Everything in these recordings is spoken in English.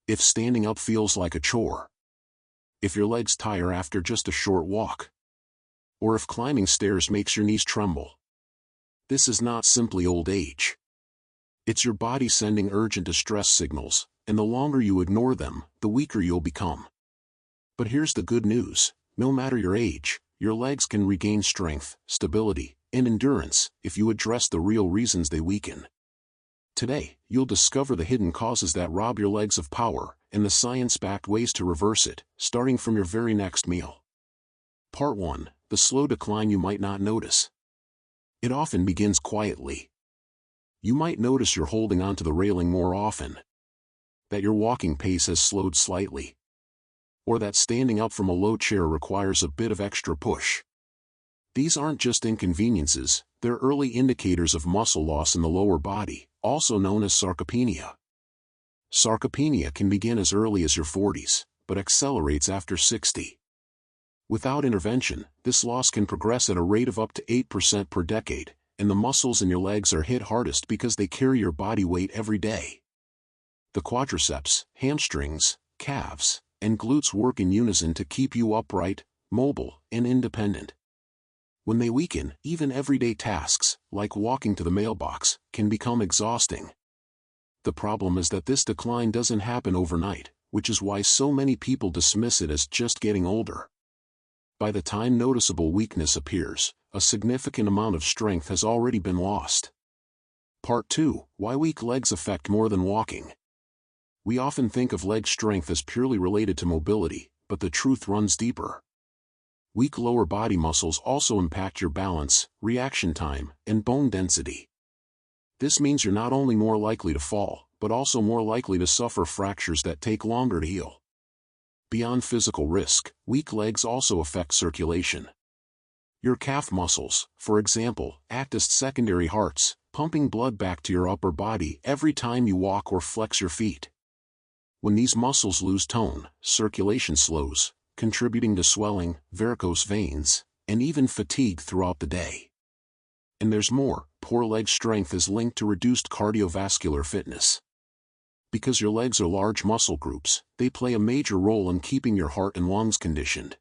If standing up feels like a chore. If your legs tire after just a short walk. Or if climbing stairs makes your knees tremble. This is not simply old age. It's your body sending urgent distress signals, and the longer you ignore them, the weaker you'll become. But here's the good news: no matter your age, your legs can regain strength, stability, and endurance if you address the real reasons they weaken. Today, you'll discover the hidden causes that rob your legs of power, and the science-backed ways to reverse it, starting from your very next meal. Part 1. The slow decline you might not notice. It often begins quietly. You might notice you're holding onto the railing more often, that your walking pace has slowed slightly, or that standing up from a low chair requires a bit of extra push. These aren't just inconveniences, they're early indicators of muscle loss in the lower body, also known as sarcopenia. Sarcopenia can begin as early as your 40s, but accelerates after 60. Without intervention, this loss can progress at a rate of up to 8% per decade, and the muscles in your legs are hit hardest because they carry your body weight every day. The quadriceps, hamstrings, calves, and glutes work in unison to keep you upright, mobile, and independent. When they weaken, even everyday tasks, like walking to the mailbox, can become exhausting. The problem is that this decline doesn't happen overnight, which is why so many people dismiss it as just getting older. By the time noticeable weakness appears, a significant amount of strength has already been lost. Part 2. Why weak legs affect more than walking. We often think of leg strength as purely related to mobility, but the truth runs deeper. Weak lower body muscles also impact your balance, reaction time, and bone density. This means you're not only more likely to fall, but also more likely to suffer fractures that take longer to heal. Beyond physical risk, weak legs also affect circulation. Your calf muscles, for example, act as secondary hearts, pumping blood back to your upper body every time you walk or flex your feet. When these muscles lose tone, circulation slows, contributing to swelling, varicose veins, and even fatigue throughout the day. And there's more: poor leg strength is linked to reduced cardiovascular fitness. Because your legs are large muscle groups, they play a major role in keeping your heart and lungs conditioned.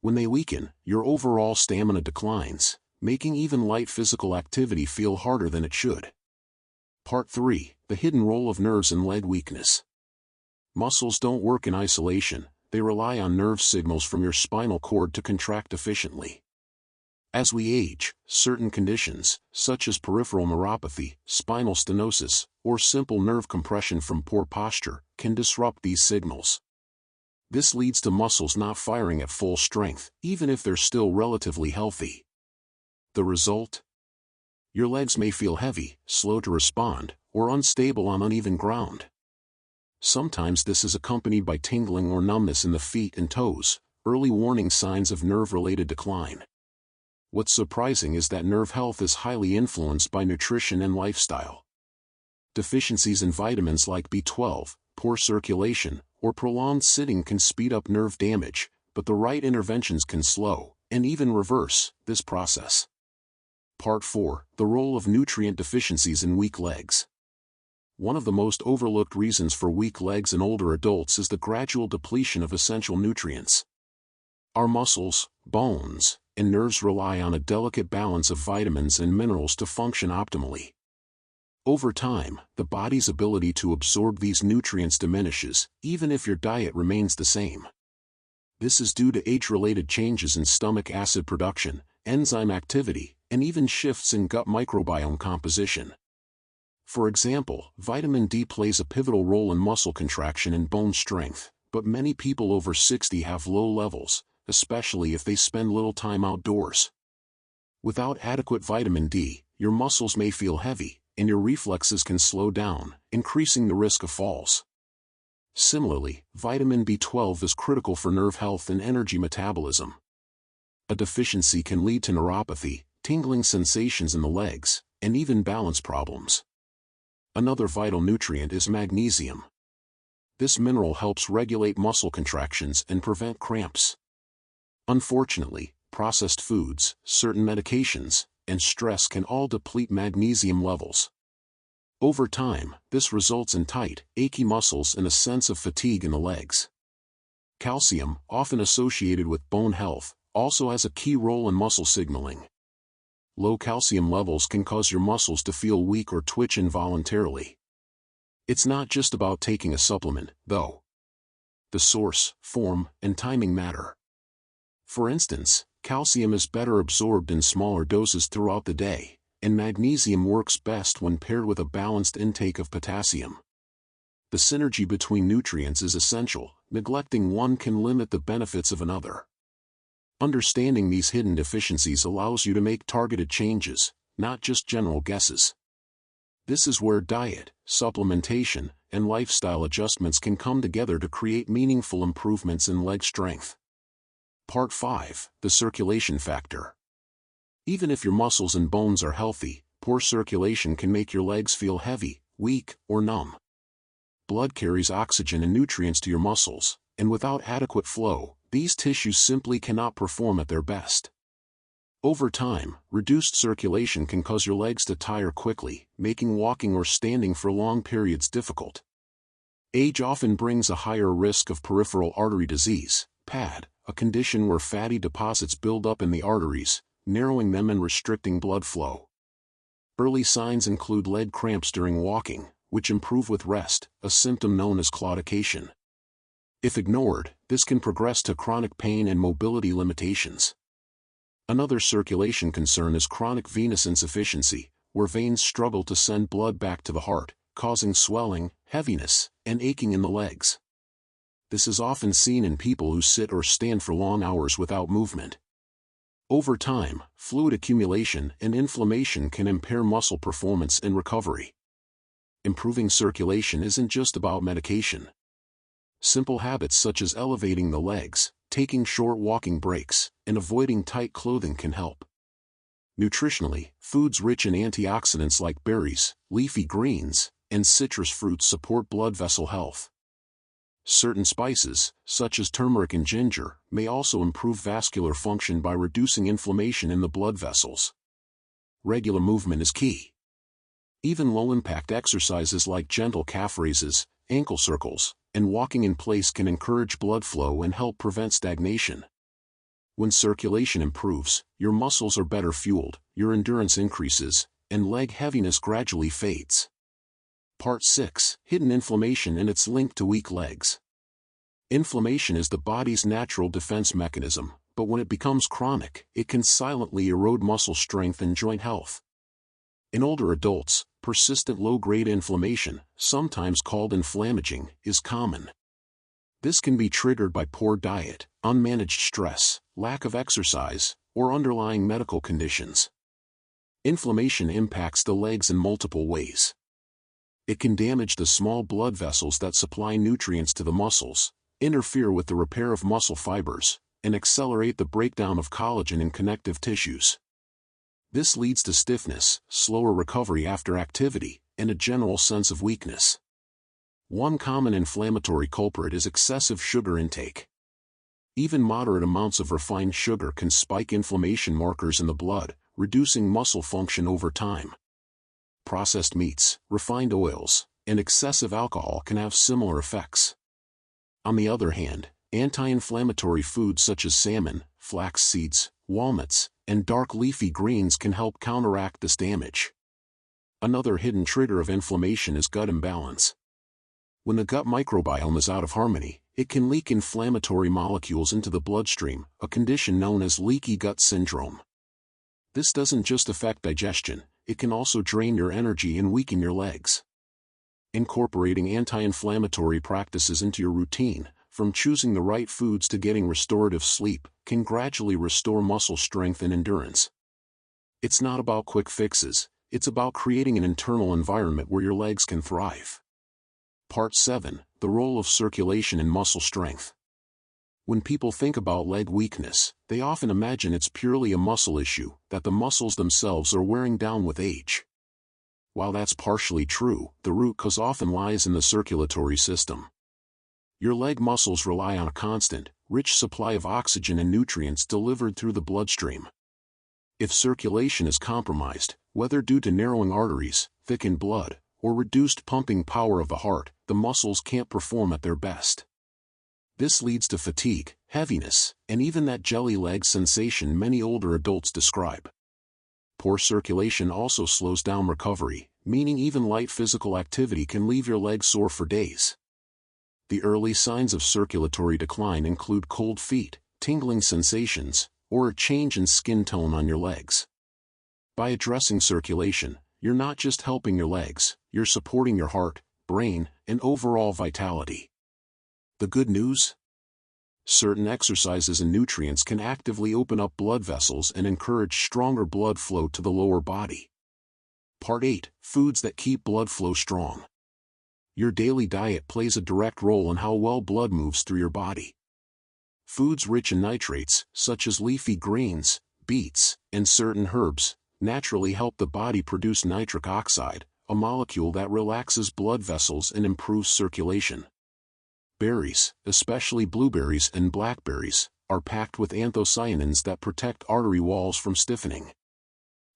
When they weaken, your overall stamina declines, making even light physical activity feel harder than it should. Part 3. The hidden role of nerves in leg weakness. Muscles don't work in isolation, they rely on nerve signals from your spinal cord to contract efficiently. As we age, certain conditions, such as peripheral neuropathy, spinal stenosis, or simple nerve compression from poor posture, can disrupt these signals. This leads to muscles not firing at full strength, even if they're still relatively healthy. The result? Your legs may feel heavy, slow to respond, or unstable on uneven ground. Sometimes this is accompanied by tingling or numbness in the feet and toes, early warning signs of nerve-related decline. What's surprising is that nerve health is highly influenced by nutrition and lifestyle. Deficiencies in vitamins like B12, poor circulation, or prolonged sitting can speed up nerve damage, but the right interventions can slow, and even reverse, this process. Part 4. The role of nutrient deficiencies in weak legs. One of the most overlooked reasons for weak legs in older adults is the gradual depletion of essential nutrients. Our muscles, bones, and nerves rely on a delicate balance of vitamins and minerals to function optimally. Over time, the body's ability to absorb these nutrients diminishes, even if your diet remains the same. This is due to age-related changes in stomach acid production, enzyme activity, and even shifts in gut microbiome composition. For example, vitamin D plays a pivotal role in muscle contraction and bone strength, but many people over 60 have low levels, especially if they spend little time outdoors. Without adequate vitamin D, your muscles may feel heavy, and your reflexes can slow down, increasing the risk of falls. Similarly, vitamin B12 is critical for nerve health and energy metabolism. A deficiency can lead to neuropathy, tingling sensations in the legs, and even balance problems. Another vital nutrient is magnesium. This mineral helps regulate muscle contractions and prevent cramps. Unfortunately, processed foods, certain medications, and stress can all deplete magnesium levels. Over time, this results in tight, achy muscles and a sense of fatigue in the legs. Calcium, often associated with bone health, also has a key role in muscle signaling. Low calcium levels can cause your muscles to feel weak or twitch involuntarily. It's not just about taking a supplement, though. The source, form, and timing matter. For instance, calcium is better absorbed in smaller doses throughout the day, and magnesium works best when paired with a balanced intake of potassium. The synergy between nutrients is essential. Neglecting one can limit the benefits of another. Understanding these hidden deficiencies allows you to make targeted changes, not just general guesses. This is where diet, supplementation, and lifestyle adjustments can come together to create meaningful improvements in leg strength. Part 5. The circulation factor. Even if your muscles and bones are healthy, poor circulation can make your legs feel heavy, weak, or numb. Blood carries oxygen and nutrients to your muscles, and without adequate flow, these tissues simply cannot perform at their best. Over time, reduced circulation can cause your legs to tire quickly, making walking or standing for long periods difficult. Age often brings a higher risk of peripheral artery disease, PAD, a condition where fatty deposits build up in the arteries, narrowing them and restricting blood flow. Early signs include leg cramps during walking, which improve with rest, a symptom known as claudication. If ignored, this can progress to chronic pain and mobility limitations. Another circulation concern is chronic venous insufficiency, where veins struggle to send blood back to the heart, causing swelling, heaviness, and aching in the legs. This is often seen in people who sit or stand for long hours without movement. Over time, fluid accumulation and inflammation can impair muscle performance and recovery. Improving circulation isn't just about medication. Simple habits such as elevating the legs, taking short walking breaks, and avoiding tight clothing can help. Nutritionally, foods rich in antioxidants like berries, leafy greens, and citrus fruits support blood vessel health. Certain spices, such as turmeric and ginger, may also improve vascular function by reducing inflammation in the blood vessels. Regular movement is key. Even low-impact exercises like gentle calf raises, ankle circles, and walking in place can encourage blood flow and help prevent stagnation. When circulation improves, your muscles are better fueled, your endurance increases, and leg heaviness gradually fades. Part 6. Hidden inflammation and its link to weak legs. Inflammation is the body's natural defense mechanism, but when it becomes chronic, it can silently erode muscle strength and joint health. In older adults, persistent low-grade inflammation, sometimes called inflammaging, is common. This can be triggered by poor diet, unmanaged stress, lack of exercise, or underlying medical conditions. Inflammation impacts the legs in multiple ways. It can damage the small blood vessels that supply nutrients to the muscles, interfere with the repair of muscle fibers, and accelerate the breakdown of collagen in connective tissues. This leads to stiffness, slower recovery after activity, and a general sense of weakness. One common inflammatory culprit is excessive sugar intake. Even moderate amounts of refined sugar can spike inflammation markers in the blood, reducing muscle function over time. Processed meats, refined oils, and excessive alcohol can have similar effects. On the other hand, anti-inflammatory foods such as salmon, flax seeds, walnuts, and dark leafy greens can help counteract this damage. Another hidden trigger of inflammation is gut imbalance. When the gut microbiome is out of harmony, it can leak inflammatory molecules into the bloodstream, a condition known as leaky gut syndrome. This doesn't just affect digestion, it can also drain your energy and weaken your legs. Incorporating anti-inflammatory practices into your routine, from choosing the right foods to getting restorative sleep, can gradually restore muscle strength and endurance. It's not about quick fixes, it's about creating an internal environment where your legs can thrive. Part 7. The role of circulation in muscle strength. When people think about leg weakness, they often imagine it's purely a muscle issue, that the muscles themselves are wearing down with age. While that's partially true, the root cause often lies in the circulatory system. Your leg muscles rely on a constant, rich supply of oxygen and nutrients delivered through the bloodstream. If circulation is compromised, whether due to narrowing arteries, thickened blood, or reduced pumping power of the heart, the muscles can't perform at their best. This leads to fatigue, heaviness, and even that jelly leg sensation many older adults describe. Poor circulation also slows down recovery, meaning even light physical activity can leave your legs sore for days. The early signs of circulatory decline include cold feet, tingling sensations, or a change in skin tone on your legs. By addressing circulation, you're not just helping your legs, you're supporting your heart, brain, and overall vitality. The good news? Certain exercises and nutrients can actively open up blood vessels and encourage stronger blood flow to the lower body. Part 8. Foods that keep blood flow strong. Your daily diet plays a direct role in how well blood moves through your body. Foods rich in nitrates, such as leafy greens, beets, and certain herbs, naturally help the body produce nitric oxide, a molecule that relaxes blood vessels and improves circulation. Berries, especially blueberries and blackberries, are packed with anthocyanins that protect artery walls from stiffening.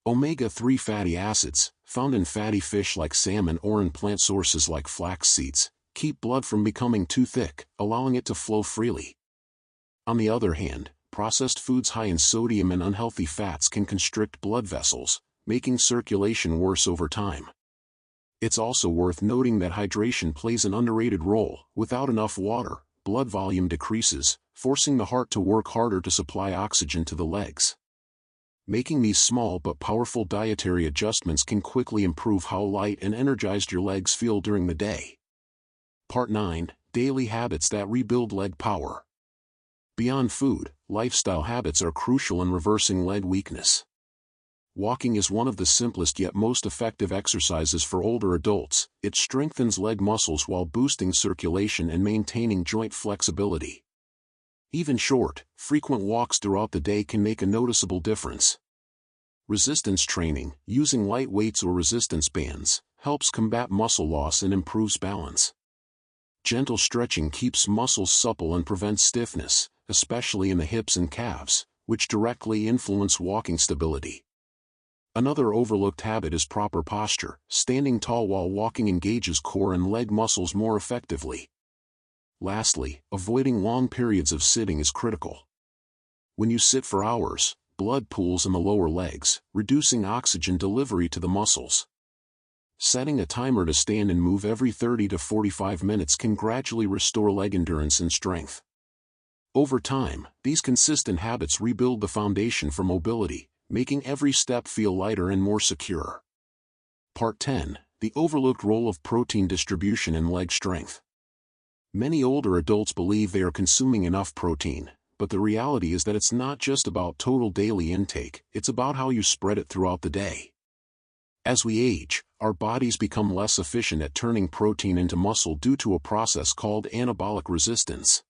Omega-3 fatty acids, found in fatty fish like salmon or in plant sources like flax seeds, keep blood from becoming too thick, allowing it to flow freely. On the other hand, processed foods high in sodium and unhealthy fats can constrict blood vessels, making circulation worse over time. It's also worth noting that hydration plays an underrated role. Without enough water, blood volume decreases, forcing the heart to work harder to supply oxygen to the legs. Making these small but powerful dietary adjustments can quickly improve how light and energized your legs feel during the day. Part 9. Daily habits that rebuild leg power. Beyond food, lifestyle habits are crucial in reversing leg weakness. Walking is one of the simplest yet most effective exercises for older adults. It strengthens leg muscles while boosting circulation and maintaining joint flexibility. Even short, frequent walks throughout the day can make a noticeable difference. Resistance training, using light weights or resistance bands, helps combat muscle loss and improves balance. Gentle stretching keeps muscles supple and prevents stiffness, especially in the hips and calves, which directly influence walking stability. Another overlooked habit is proper posture. Standing tall while walking engages core and leg muscles more effectively. Lastly, avoiding long periods of sitting is critical. When you sit for hours, blood pools in the lower legs, reducing oxygen delivery to the muscles. Setting a timer to stand and move every 30 to 45 minutes can gradually restore leg endurance and strength. Over time, these consistent habits rebuild the foundation for mobility, making every step feel lighter and more secure. Part 10. The overlooked role of protein distribution in leg strength. Many older adults believe they are consuming enough protein, but the reality is that it's not just about total daily intake, it's about how you spread it throughout the day. As we age, our bodies become less efficient at turning protein into muscle due to a process called anabolic resistance.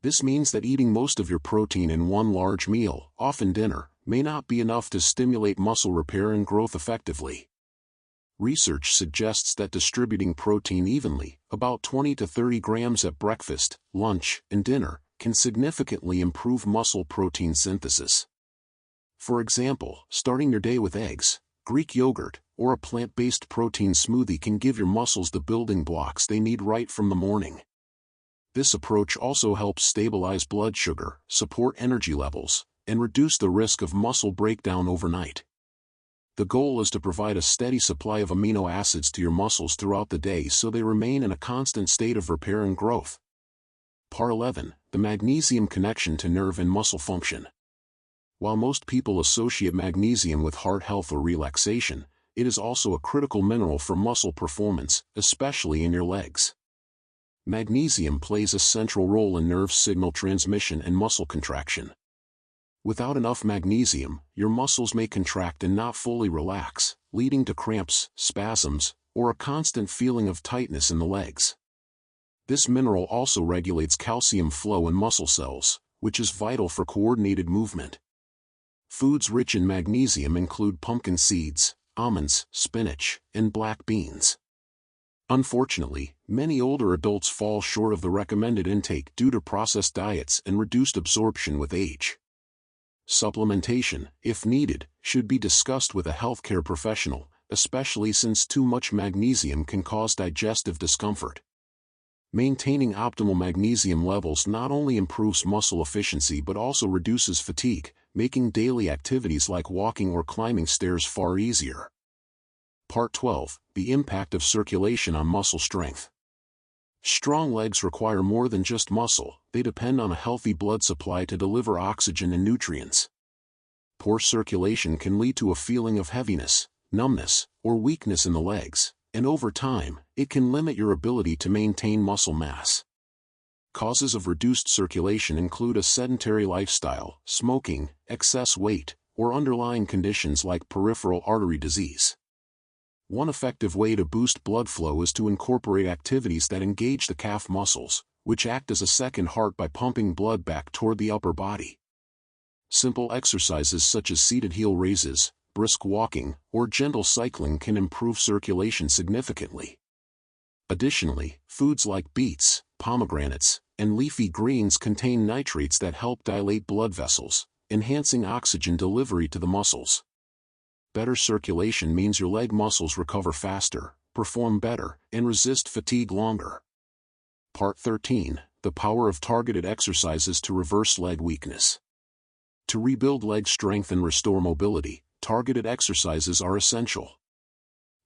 This means that eating most of your protein in one large meal, often dinner, may not be enough to stimulate muscle repair and growth effectively. Research suggests that distributing protein evenly, about 20 to 30 grams at breakfast, lunch, and dinner, can significantly improve muscle protein synthesis. For example, starting your day with eggs, Greek yogurt, or a plant-based protein smoothie can give your muscles the building blocks they need right from the morning. This approach also helps stabilize blood sugar, support energy levels, and reduce the risk of muscle breakdown overnight. The goal is to provide a steady supply of amino acids to your muscles throughout the day so they remain in a constant state of repair and growth. Part 11. The magnesium connection to nerve and muscle function. While most people associate magnesium with heart health or relaxation, it is also a critical mineral for muscle performance, especially in your legs. Magnesium plays a central role in nerve signal transmission and muscle contraction. Without enough magnesium, your muscles may contract and not fully relax, leading to cramps, spasms, or a constant feeling of tightness in the legs. This mineral also regulates calcium flow in muscle cells, which is vital for coordinated movement. Foods rich in magnesium include pumpkin seeds, almonds, spinach, and black beans. Unfortunately, many older adults fall short of the recommended intake due to processed diets and reduced absorption with age. Supplementation, if needed, should be discussed with a healthcare professional, especially since too much magnesium can cause digestive discomfort. Maintaining optimal magnesium levels not only improves muscle efficiency but also reduces fatigue, making daily activities like walking or climbing stairs far easier. Part 12. The impact of circulation on muscle strength. Strong legs require more than just muscle, they depend on a healthy blood supply to deliver oxygen and nutrients. Poor circulation can lead to a feeling of heaviness, numbness, or weakness in the legs, and over time, it can limit your ability to maintain muscle mass. Causes of reduced circulation include a sedentary lifestyle, smoking, excess weight, or underlying conditions like peripheral artery disease. One effective way to boost blood flow is to incorporate activities that engage the calf muscles, which act as a second heart by pumping blood back toward the upper body. Simple exercises such as seated heel raises, brisk walking, or gentle cycling can improve circulation significantly. Additionally, foods like beets, pomegranates, and leafy greens contain nitrates that help dilate blood vessels, enhancing oxygen delivery to the muscles. Better circulation means your leg muscles recover faster, perform better, and resist fatigue longer. Part 13. The power of targeted exercises to reverse leg weakness. To rebuild leg strength and restore mobility, targeted exercises are essential.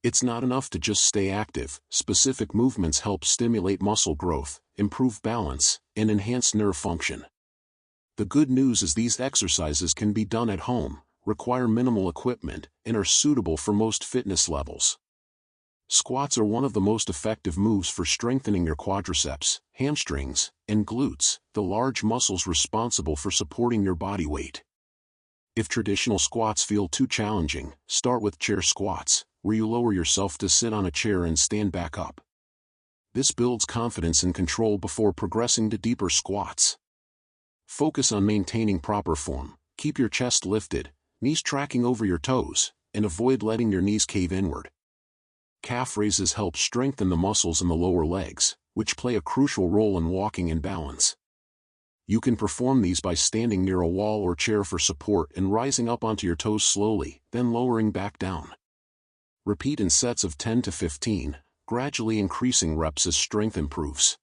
It's not enough to just stay active. Specific movements help stimulate muscle growth, improve balance, and enhance nerve function. The good news is these exercises can be done at home, require minimal equipment, and are suitable for most fitness levels. Squats are one of the most effective moves for strengthening your quadriceps, hamstrings, and glutes, the large muscles responsible for supporting your body weight. If traditional squats feel too challenging, start with chair squats, where you lower yourself to sit on a chair and stand back up. This builds confidence and control before progressing to deeper squats. Focus on maintaining proper form, keep your chest lifted, knees tracking over your toes, and avoid letting your knees cave inward. Calf raises help strengthen the muscles in the lower legs, which play a crucial role in walking and balance. You can perform these by standing near a wall or chair for support and rising up onto your toes slowly, then lowering back down. Repeat in sets of 10 to 15, gradually increasing reps as strength improves.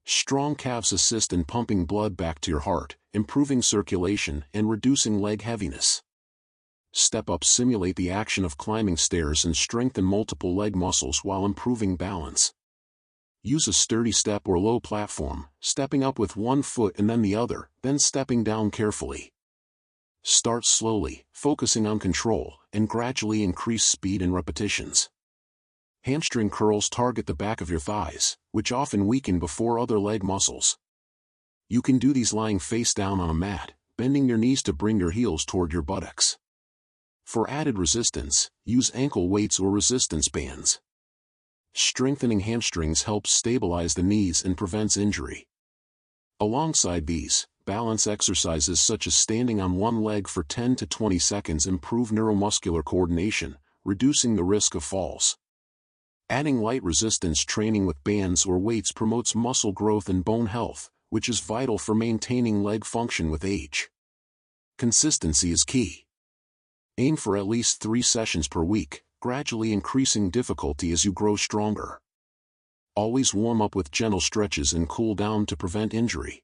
Strong calves assist in pumping blood back to your heart, improving circulation and reducing leg heaviness. Step-ups simulate the action of climbing stairs and strengthen multiple leg muscles while improving balance. Use a sturdy step or low platform, stepping up with one foot and then the other, then stepping down carefully. Start slowly, focusing on control, and gradually increase speed and repetitions. Hamstring curls target the back of your thighs, which often weaken before other leg muscles. You can do these lying face down on a mat, bending your knees to bring your heels toward your buttocks. For added resistance, use ankle weights or resistance bands. Strengthening hamstrings helps stabilize the knees and prevents injury. Alongside these, balance exercises such as standing on one leg for 10 to 20 seconds improve neuromuscular coordination, reducing the risk of falls. Adding light resistance training with bands or weights promotes muscle growth and bone health, which is vital for maintaining leg function with age. Consistency is key. Aim for at least 3 sessions per week, gradually increasing difficulty as you grow stronger. Always warm up with gentle stretches and cool down to prevent injury.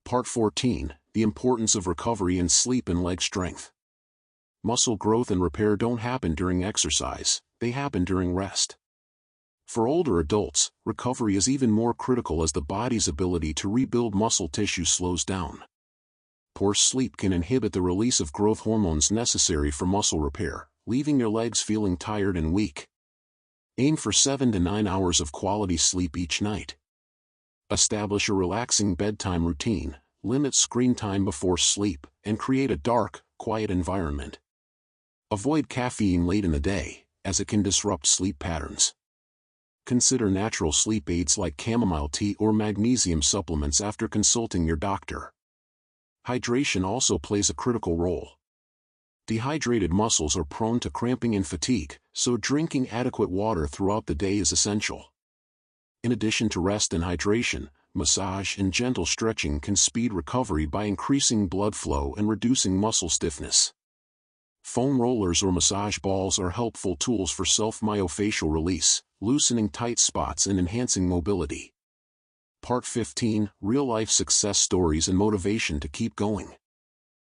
Part 14. The importance of recovery in sleep and leg strength. Muscle growth and repair don't happen during exercise, they happen during rest. For older adults, recovery is even more critical as the body's ability to rebuild muscle tissue slows down. Poor sleep can inhibit the release of growth hormones necessary for muscle repair, leaving your legs feeling tired and weak. Aim for 7 to 9 hours of quality sleep each night. Establish a relaxing bedtime routine, limit screen time before sleep, and create a dark, quiet environment. Avoid caffeine late in the day, as it can disrupt sleep patterns. Consider natural sleep aids like chamomile tea or magnesium supplements after consulting your doctor. Hydration also plays a critical role. Dehydrated muscles are prone to cramping and fatigue, so drinking adequate water throughout the day is essential. In addition to rest and hydration, massage and gentle stretching can speed recovery by increasing blood flow and reducing muscle stiffness. Foam rollers or massage balls are helpful tools for self-myofascial release, loosening tight spots and enhancing mobility. Part 15, Real-Life Success Stories and Motivation to Keep Going.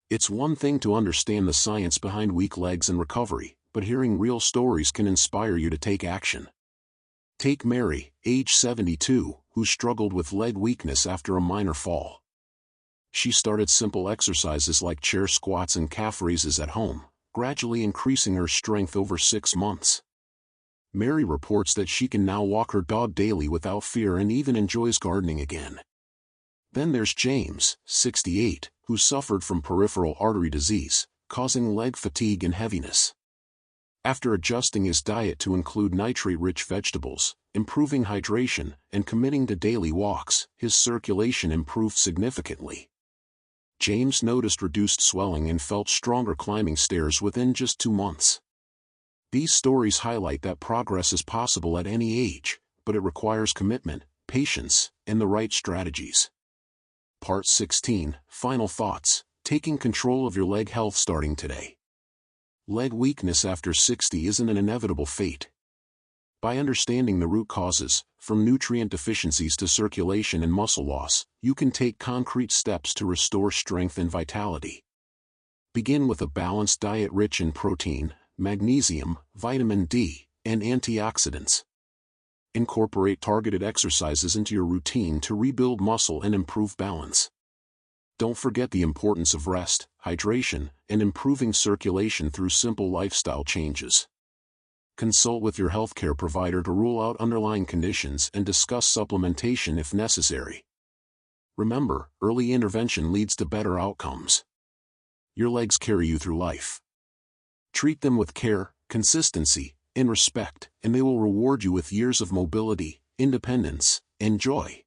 It's one thing to understand the science behind weak legs and recovery, but hearing real stories can inspire you to take action. Take Mary, age 72, who struggled with leg weakness after a minor fall. She started simple exercises like chair squats and calf raises at home, gradually increasing her strength over 6 months. Mary reports that she can now walk her dog daily without fear and even enjoys gardening again. Then there's James, 68, who suffered from peripheral artery disease, causing leg fatigue and heaviness. After adjusting his diet to include nitrate-rich vegetables, improving hydration, and committing to daily walks, his circulation improved significantly. James noticed reduced swelling and felt stronger climbing stairs within just 2 months. These stories highlight that progress is possible at any age, but it requires commitment, patience, and the right strategies. Part 16, Final Thoughts, Taking Control of Your Leg Health Starting Today. Leg weakness after 60 isn't an inevitable fate. By understanding the root causes, from nutrient deficiencies to circulation and muscle loss, you can take concrete steps to restore strength and vitality. Begin with a balanced diet rich in protein, magnesium, vitamin D, and antioxidants. Incorporate targeted exercises into your routine to rebuild muscle and improve balance. Don't forget the importance of rest, hydration, and improving circulation through simple lifestyle changes. Consult with your healthcare provider to rule out underlying conditions and discuss supplementation if necessary. Remember, early intervention leads to better outcomes. Your legs carry you through life. Treat them with care, consistency, and respect, and they will reward you with years of mobility, independence, and joy.